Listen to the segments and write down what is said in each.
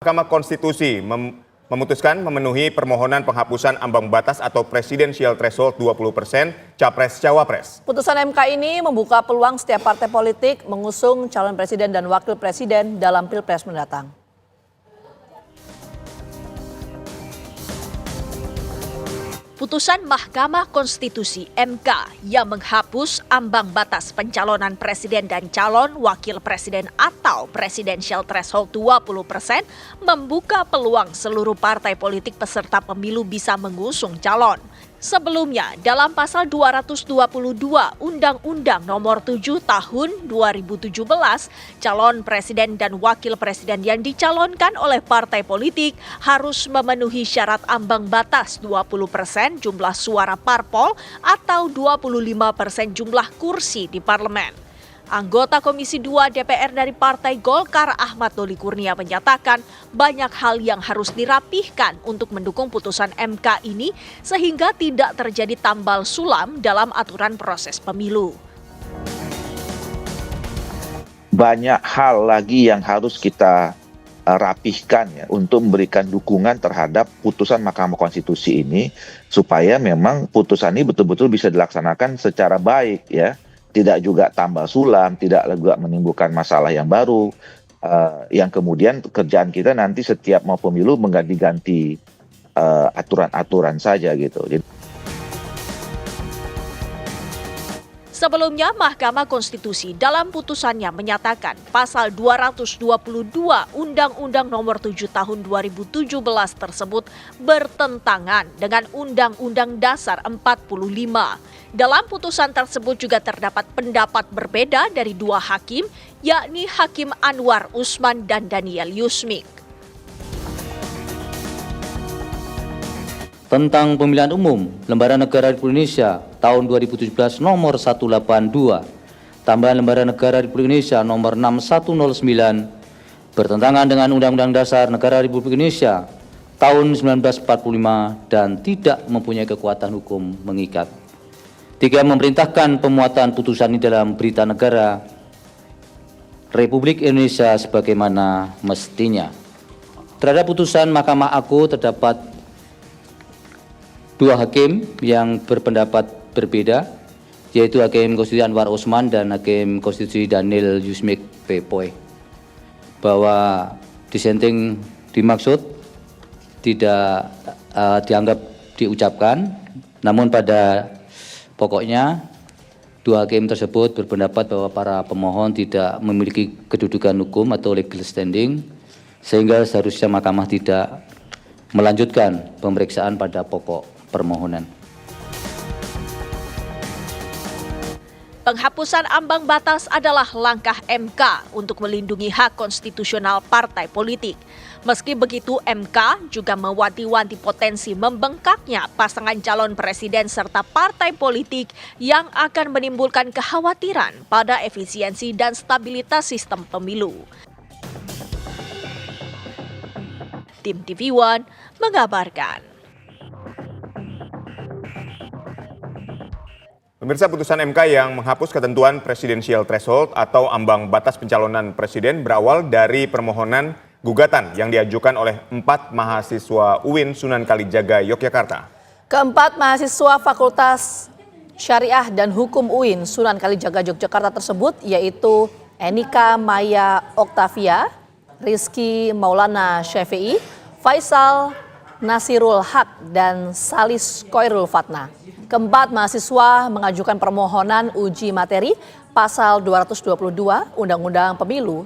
Mahkamah Konstitusi memutuskan memenuhi permohonan penghapusan ambang batas atau presidensial threshold 20% Capres-Cawapres. Putusan MK ini membuka peluang setiap partai politik mengusung calon presiden dan wakil presiden dalam Pilpres mendatang. Putusan Mahkamah Konstitusi (MK) yang menghapus ambang batas pencalonan presiden dan calon wakil presiden atau presidensial threshold 20% membuka peluang seluruh partai politik peserta pemilu bisa mengusung calon. Sebelumnya, dalam pasal 222 Undang-Undang Nomor 7 Tahun 2017, calon presiden dan wakil presiden yang dicalonkan oleh partai politik harus memenuhi syarat ambang batas 20% jumlah suara parpol atau 25% jumlah kursi di parlemen. Anggota Komisi 2 DPR dari Partai Golkar Ahmad Doli Kurnia menyatakan banyak hal yang harus dirapihkan untuk mendukung putusan MK ini sehingga tidak terjadi tambal sulam dalam aturan proses pemilu. Banyak hal lagi yang harus kita rapihkan ya untuk memberikan dukungan terhadap putusan Mahkamah Konstitusi ini supaya memang putusan ini betul-betul bisa dilaksanakan secara baik ya. Tidak juga tambal sulam, tidak juga menimbulkan masalah yang baru, yang kemudian kerjaan kita nanti setiap mau pemilu mengganti-ganti aturan-aturan saja gitu. Sebelumnya, Mahkamah Konstitusi dalam putusannya menyatakan pasal 222 Undang-Undang Nomor 7 Tahun 2017 tersebut bertentangan dengan Undang-Undang Dasar 45. Dalam putusan tersebut juga terdapat pendapat berbeda dari dua hakim, yakni Hakim Anwar Usman dan Daniel Yusmik. Tentang Pemilihan Umum Lembaran Negara Republik Indonesia tahun 2017 nomor 182, tambahan Lembaran Negara Republik Indonesia nomor 6109, bertentangan dengan Undang-Undang Dasar Negara Republik Indonesia tahun 1945 dan tidak mempunyai kekuatan hukum mengikat. 3. Memerintahkan pemuatan putusan ini dalam Berita Negara Republik Indonesia sebagaimana mestinya. Terhadap putusan Mahkamah Agung terdapat dua hakim yang berpendapat berbeda, yaitu Hakim Konstitusi Anwar Usman dan Hakim Konstitusi Daniel Yusmik Pepoy, bahwa dissenting dimaksud tidak dianggap diucapkan, namun pada pokoknya dua hakim tersebut berpendapat bahwa para pemohon tidak memiliki kedudukan hukum atau legal standing, sehingga seharusnya mahkamah tidak melanjutkan pemeriksaan pada pokok permohonan. Penghapusan ambang batas adalah langkah MK untuk melindungi hak konstitusional partai politik. Meski begitu, MK juga mewanti-wanti potensi membengkaknya pasangan calon presiden serta partai politik yang akan menimbulkan kekhawatiran pada efisiensi dan stabilitas sistem pemilu. Tim TV One mengabarkan. Pemirsa, putusan MK yang menghapus ketentuan presidensial threshold atau ambang batas pencalonan presiden berawal dari permohonan gugatan yang diajukan oleh 4 mahasiswa UIN Sunan Kalijaga, Yogyakarta. Keempat mahasiswa Fakultas Syariah dan Hukum UIN Sunan Kalijaga, Yogyakarta tersebut yaitu Enika Maya Oktavia, Rizky Maulana Syafi'i, Faisal Nasirul Haq, dan Salis Koirul Fatna. Keempat mahasiswa mengajukan permohonan uji materi pasal 222 Undang-Undang Pemilu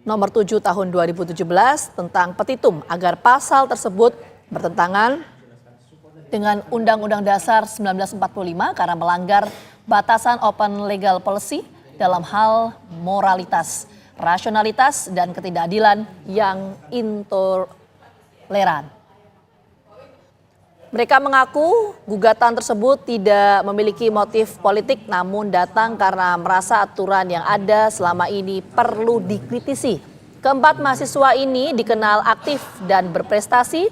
Nomor 7 Tahun 2017 tentang petitum agar pasal tersebut bertentangan dengan Undang-Undang Dasar 1945 karena melanggar batasan open legal policy dalam hal moralitas, rasionalitas, dan ketidakadilan yang intoleran. Mereka mengaku gugatan tersebut tidak memiliki motif politik namun datang karena merasa aturan yang ada selama ini perlu dikritisi. Keempat mahasiswa ini dikenal aktif dan berprestasi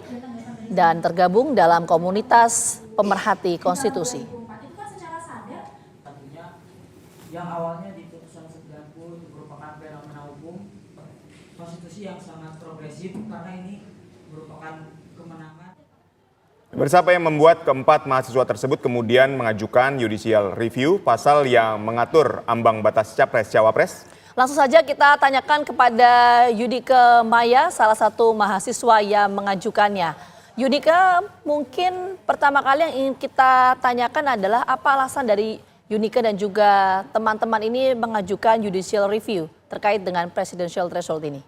dan tergabung dalam komunitas pemerhati konstitusi. Yang awalnya di putusan 90 merupakan fenomena hukum konstitusi yang sangat progresif wajib karena ini merupakan kemenangan. Siapa yang membuat keempat mahasiswa tersebut kemudian mengajukan judicial review pasal yang mengatur ambang batas capres-cawapres? Langsung saja kita tanyakan kepada Yudika Maya, salah satu mahasiswa yang mengajukannya. Yudika, mungkin pertama kali yang ingin kita tanyakan adalah apa alasan dari Yudika dan juga teman-teman ini mengajukan judicial review terkait dengan presidential threshold ini?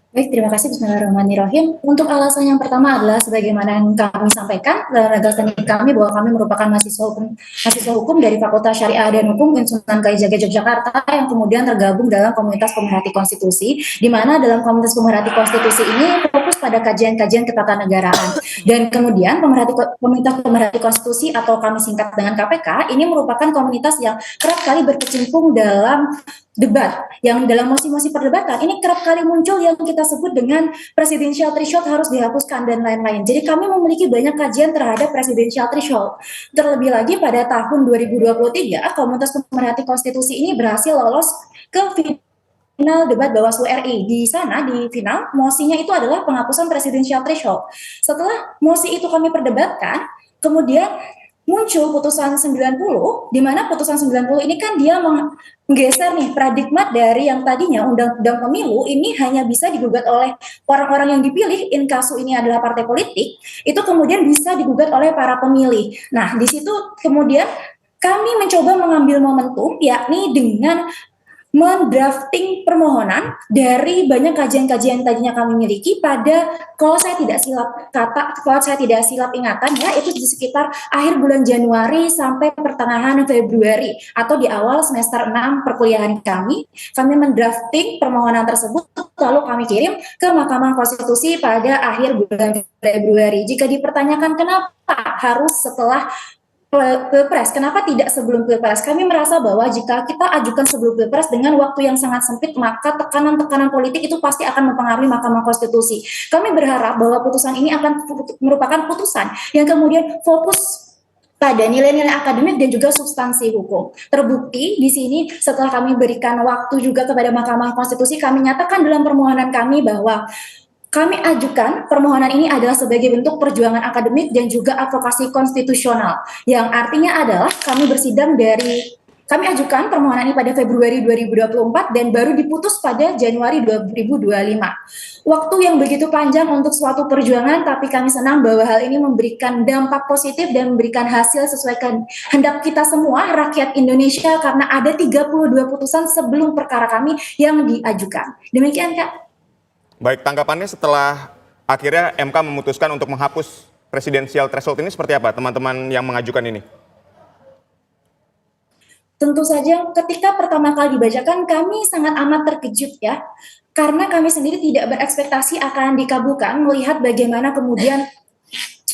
Baik, terima kasih. Bismillahirrahmanirrahim. Untuk alasan yang pertama adalah sebagaimana yang kami sampaikan dalam redaksi kami bahwa kami merupakan mahasiswa hukum dari Fakultas Syariah dan Hukum Sunan Kalijaga Yogyakarta yang kemudian tergabung dalam komunitas pemerhati konstitusi, di mana dalam komunitas pemerhati konstitusi ini fokus pada kajian-kajian ketatanegaraan. Dan kemudian komunitas pemerhati konstitusi atau kami singkat dengan KPK ini merupakan komunitas yang kerap kali berkecimpung dalam debat, yang dalam mosi-mosi perdebatan ini kerap kali muncul yang kita sebut dengan presidential threshold harus dihapuskan dan lain-lain. Jadi kami memiliki banyak kajian terhadap presidential threshold. Terlebih lagi pada tahun 2023, komunitas pemerhati konstitusi ini berhasil lolos ke final debat Bawaslu RI. Di sana, di final, mosinya itu adalah penghapusan presidential threshold. Setelah mosi itu kami perdebatkan, kemudian muncul putusan 90, di mana putusan 90 ini kan dia menggeser nih paradigma dari yang tadinya undang-undang pemilu ini hanya bisa digugat oleh orang-orang yang dipilih, in kasu ini adalah partai politik, itu kemudian bisa digugat oleh para pemilih. Nah, di situ kemudian kami mencoba mengambil momentum, yakni dengan mendrafting permohonan dari banyak kajian-kajian tadinya kami miliki pada, kalau saya tidak silap ingatan ya, itu di sekitar akhir bulan Januari sampai pertengahan Februari atau di awal semester 6 perkuliahan kami mendrafting permohonan tersebut lalu kami kirim ke Mahkamah Konstitusi pada akhir bulan Februari. Jika dipertanyakan kenapa harus setelah Pilpres, kenapa tidak sebelum Pilpres? Kami merasa bahwa jika kita ajukan sebelum Pilpres dengan waktu yang sangat sempit, maka tekanan-tekanan politik itu pasti akan mempengaruhi Mahkamah Konstitusi. Kami berharap bahwa putusan ini akan merupakan putusan yang kemudian fokus pada nilai-nilai akademik dan juga substansi hukum. Terbukti di sini setelah kami berikan waktu juga kepada Mahkamah Konstitusi, kami nyatakan dalam permohonan kami bahwa kami ajukan permohonan ini adalah sebagai bentuk perjuangan akademik dan juga advokasi konstitusional. Yang artinya adalah kami ajukan permohonan ini pada Februari 2024 dan baru diputus pada Januari 2025. Waktu yang begitu panjang untuk suatu perjuangan, tapi kami senang bahwa hal ini memberikan dampak positif dan memberikan hasil sesuai kehendak kita semua, rakyat Indonesia, karena ada 32 putusan sebelum perkara kami yang diajukan. Demikian, Kak. Baik, tanggapannya setelah akhirnya MK memutuskan untuk menghapus presidensial threshold ini seperti apa teman-teman yang mengajukan ini? Tentu saja ketika pertama kali dibacakan kami sangat amat terkejut ya. Karena kami sendiri tidak berekspektasi akan dikabulkan melihat bagaimana kemudian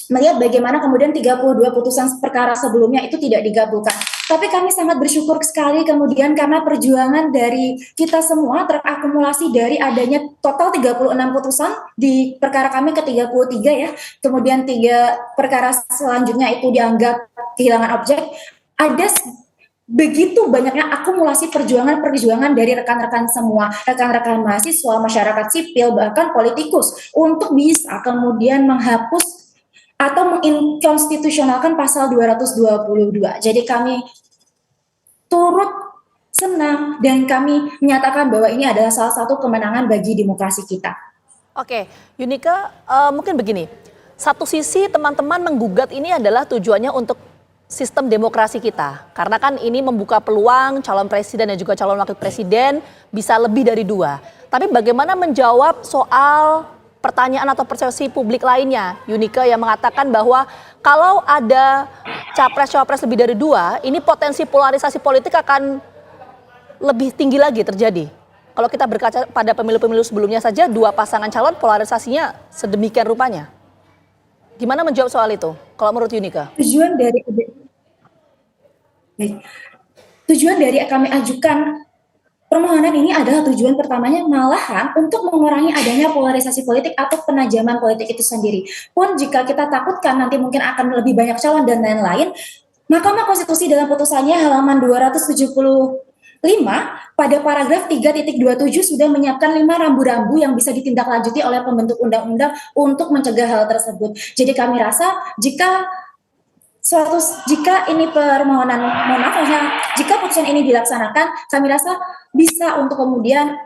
32 putusan perkara sebelumnya itu tidak dikabulkan. Tapi kami sangat bersyukur sekali kemudian karena perjuangan dari kita semua terakumulasi dari adanya total 36 putusan di perkara kami ke-33 ya. Kemudian 3 perkara selanjutnya itu dianggap kehilangan objek. Ada begitu banyaknya akumulasi perjuangan dari rekan-rekan semua, rekan-rekan mahasiswa, masyarakat sipil, bahkan politikus untuk bisa kemudian menghapus atau menginkonstitusionalkan pasal 222. Jadi kami turut senang dan kami menyatakan bahwa ini adalah salah satu kemenangan bagi demokrasi kita. Oke, Yunika, mungkin begini, satu sisi teman-teman menggugat ini adalah tujuannya untuk sistem demokrasi kita. Karena kan ini membuka peluang calon presiden dan juga calon wakil presiden bisa lebih dari 2. Tapi bagaimana menjawab soal pertanyaan atau persepsi publik lainnya, Yunika, yang mengatakan bahwa kalau ada capres-cawapres lebih dari 2, ini potensi polarisasi politik akan lebih tinggi lagi terjadi. Kalau kita berkaca pada pemilu-pemilu sebelumnya saja, 2 pasangan calon polarisasinya sedemikian rupanya. Gimana menjawab soal itu, kalau menurut Yunika? Tujuan dari kami ajukan permohonan ini adalah tujuan pertamanya malahan untuk mengurangi adanya polarisasi politik atau penajaman politik itu sendiri. Pun jika kita takutkan nanti mungkin akan lebih banyak calon dan lain-lain, Mahkamah Konstitusi dalam putusannya halaman 270 pada paragraf 3.27 sudah menyiapkan 5 rambu-rambu yang bisa ditindaklanjuti oleh pembentuk undang-undang untuk mencegah hal tersebut. Jadi kami rasa jika ini permohonan, jika putusan ini dilaksanakan, kami rasa bisa untuk kemudian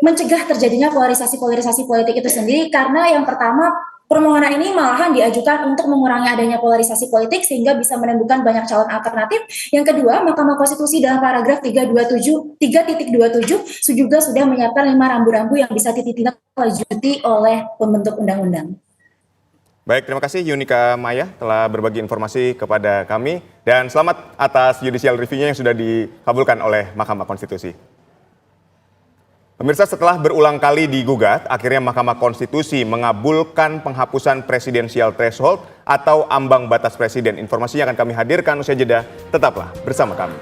mencegah terjadinya polarisasi politik itu sendiri, karena yang pertama permohonan ini malahan diajukan untuk mengurangi adanya polarisasi politik sehingga bisa menemukan banyak calon alternatif. Yang kedua, Mahkamah Konstitusi dalam paragraf 3.27 juga sudah menyiapkan 5 rambu-rambu yang bisa ditindaklanjuti oleh pembentuk undang-undang. Baik, terima kasih Yunika Maya telah berbagi informasi kepada kami dan selamat atas judicial review-nya yang sudah dikabulkan oleh Mahkamah Konstitusi. Pemirsa, setelah berulang kali digugat, akhirnya Mahkamah Konstitusi mengabulkan penghapusan presidensial threshold atau ambang batas presiden. Informasinya akan kami hadirkan usai jeda. Tetaplah bersama kami.